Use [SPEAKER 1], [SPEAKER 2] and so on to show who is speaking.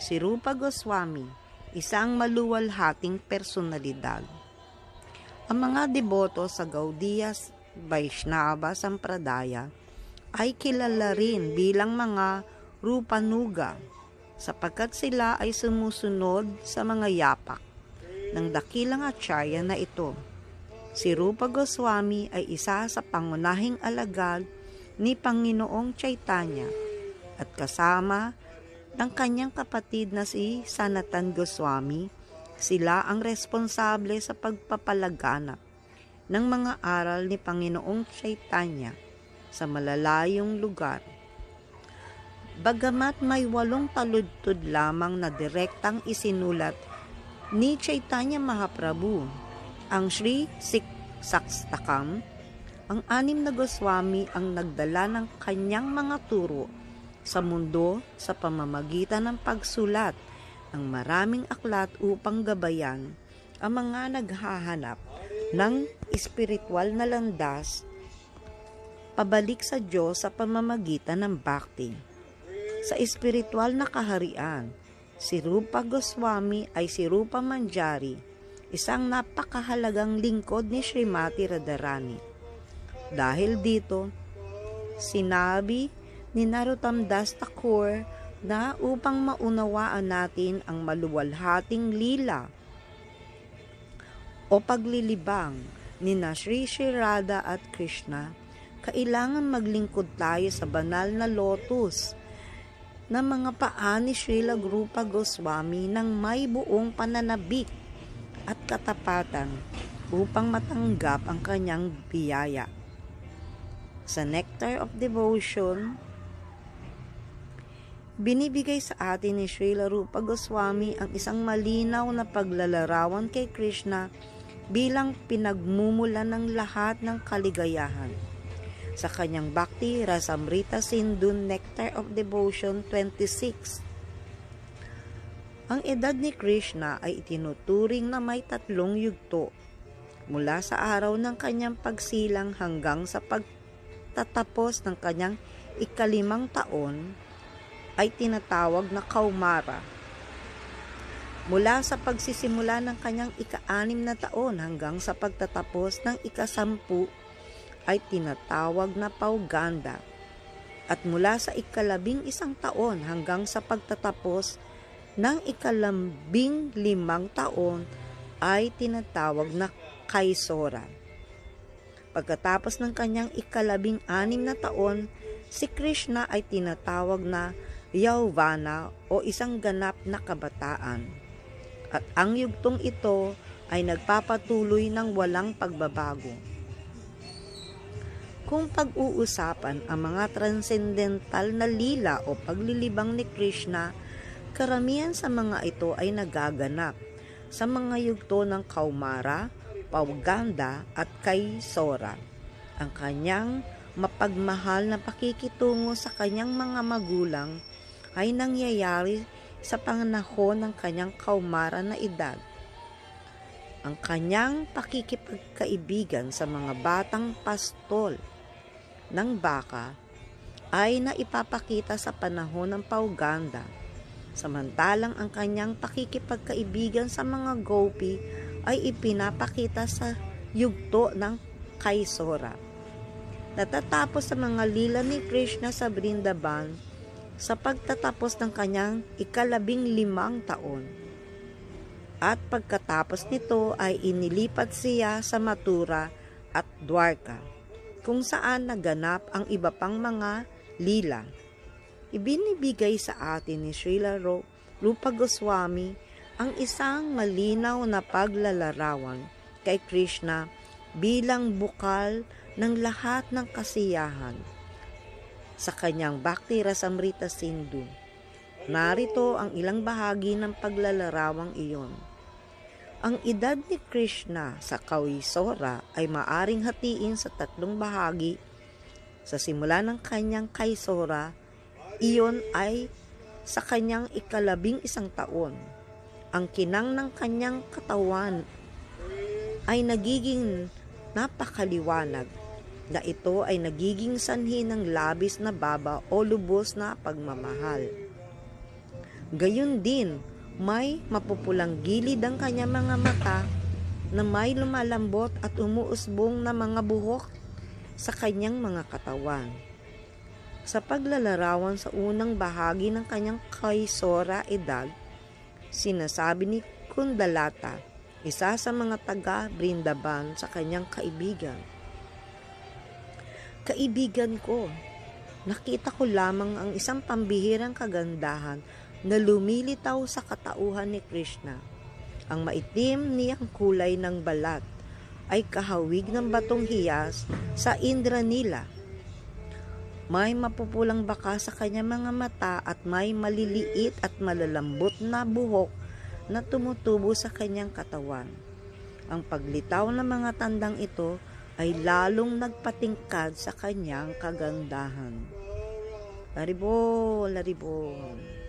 [SPEAKER 1] Si Rupa Goswami, isang maluwalhating personalidad. Ang mga deboto sa Gaudiya Vaishnava Sampradaya ay kilala rin bilang mga Rupanuga sapagkat sila ay sumusunod sa mga yapak ng dakilang acharya na ito. Si Rupa Goswami ay isa sa pangunahing alagad ni Panginoong Chaitanya at kasama ng kanyang kapatid na si Sanatan Goswami, sila ang responsable sa pagpapalaganap ng mga aral ni Panginoong Chaitanya sa malalayong lugar. Bagamat may 8 taludtod lamang na direktang isinulat ni Chaitanya Mahaprabhu, ang Sri Sakstakam, ang 6 na Goswami ang nagdala ng kanyang mga turo sa mundo sa pamamagitan ng pagsulat ng maraming aklat upang gabayan ang mga naghahanap ng espiritual na landas pabalik sa Diyos sa pamamagitan ng bhakti. Sa espiritual na kaharian, si Rupa Goswami ay si Rupa Manjari, isang napakahalagang lingkod ni Srimati Radharani. Dahil dito, sinabi ni Narottam Das Thakur na upang maunawaan natin ang maluwalhating lila o paglilibang ni Sri Radha at Krishna, kailangan maglingkod tayo sa banal na lotus na mga paa ni Srila Rupa Goswami nang may buong pananabik at katapatan upang matanggap ang kanyang biyaya. Sa Nectar of Devotion, binibigay sa atin ni Srila Rupa Goswami ang isang malinaw na paglalarawan kay Krishna bilang pinagmumulan ng lahat ng kaligayahan. Sa kanyang Bhakti Rasamrita Sindhu Nectar of Devotion 26, ang edad ni Krishna ay itinuturing na may 3 yugto, mula sa araw ng kanyang pagsilang hanggang sa pagtatapos ng kanyang 5 taon ay tinatawag na Kaumara. Mula sa pagsisimula ng kanyang 6 na taon hanggang sa pagtatapos ng 10 ay tinatawag na Pauganda. At mula sa 11 taon hanggang sa pagtatapos ng 15 taon ay tinatawag na Kaisora. Pagkatapos ng kanyang 16 na taon, si Krishna ay tinatawag na Yauvana o isang ganap na kabataan. At ang yugtong ito ay nagpapatuloy ng walang pagbabago. Kung pag-uusapan ang mga transcendental na lila o paglilibang ni Krishna, karamihan sa mga ito ay nagaganap sa mga yugto ng Kaumara, Pauganda at Kaisora. Ang kanyang mapagmahal na pakikitungo sa kanyang mga magulang ay nangyayari sa panahon ng kanyang Kaumara na edad. Ang kanyang pakikipagkaibigan sa mga batang pastol ng baka ay naipapakita sa panahon ng Pauganda, samantalang ang kanyang pakikipagkaibigan sa mga gopi ay ipinapakita sa yugto ng Kaisora. Natatapos sa mga lila ni Krishna sa Vrindavan sa pagtatapos ng kanyang 15 taon. At pagkatapos nito ay inilipat siya sa Mathura at Dwarka, kung saan naganap ang iba pang mga lila. Ibinibigay sa atin ni Srila Rupa Goswami ang isang malinaw na paglalarawan kay Krishna bilang bukal ng lahat ng kasiyahan. Sa kanyang Bhakti Rasamrita Sindhu, narito ang ilang bahagi ng paglalarawang iyon. Ang edad ni Krishna sa Kaisora ay maaring hatiin sa 3 bahagi. Sa simula ng kanyang Kaisora, iyon ay sa kanyang 11 taon. Ang kinang ng kanyang katawan ay nagiging napakaliwanag, na ito ay nagiging sanhi ng labis na baba o lubos na pagmamahal. Gayon din, may mapupulang gilid ang kanyang mga mata na may lumalambot at umuusbong na mga buhok sa kanyang mga katawan. Sa paglalarawan sa unang bahagi ng kanyang kaisora edad, sinasabi ni Kundalata, isa sa mga taga Brindaban, sa kanyang kaibigan, "Kaibigan ko, nakita ko lamang ang isang pambihirang kagandahan na lumilitaw sa katauhan ni Krishna. Ang maitim niyang kulay ng balat ay kahawig ng batong hiyas sa Indranila. May mapupulang baka sa kanyang mga mata at may maliliit at malalambot na buhok na tumutubo sa kanyang katawan. Ang paglitaw ng mga tandang ito ay lalong nagpatingkad sa kanyang kagandahan." Laribol, laribol.